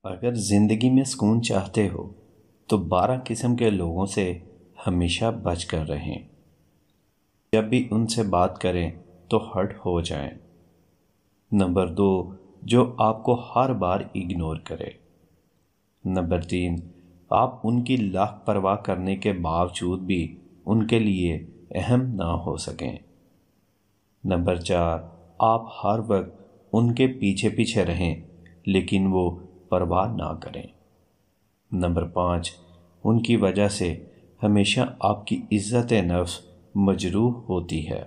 اگر زندگی میں سکون چاہتے ہو تو 12 قسم کے لوگوں سے ہمیشہ بچ کر رہیں۔ جب بھی ان سے بات کریں تو ہرٹ ہو جائیں۔ نمبر 2، جو آپ کو ہر بار اگنور کرے۔ نمبر 3، آپ ان کی لاکھ پرواہ کرنے کے باوجود بھی ان کے لیے اہم نہ ہو سکیں۔ نمبر 4، آپ ہر وقت ان کے پیچھے پیچھے رہیں لیکن وہ پرواہ نہ کریں۔ نمبر 5، ان کی وجہ سے ہمیشہ آپ کی عزت نفس مجروح ہوتی ہے۔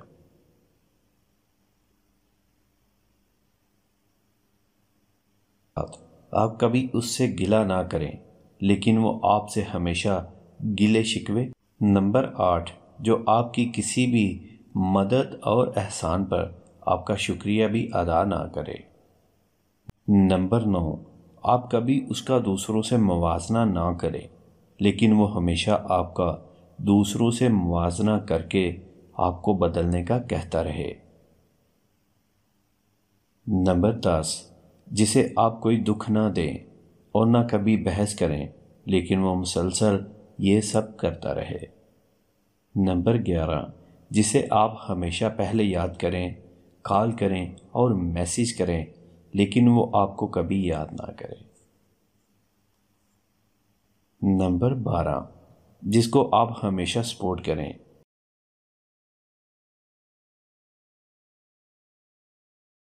آپ کبھی اس سے گلہ نہ کریں لیکن وہ آپ سے ہمیشہ گلے شکوے۔ نمبر 8، جو آپ کی کسی بھی مدد اور احسان پر آپ کا شکریہ بھی ادا نہ کرے۔ نمبر 9، آپ کبھی اس کا دوسروں سے موازنہ نہ کریں لیکن وہ ہمیشہ آپ کا دوسروں سے موازنہ کر کے آپ کو بدلنے کا کہتا رہے۔ نمبر 10، جسے آپ کوئی دکھ نہ دیں اور نہ کبھی بحث کریں لیکن وہ مسلسل یہ سب کرتا رہے۔ نمبر 11، جسے آپ ہمیشہ پہلے یاد کریں، کال کریں اور میسیج کریں لیکن وہ آپ کو کبھی یاد نہ کرے۔ نمبر 12، جس کو آپ ہمیشہ سپورٹ کریں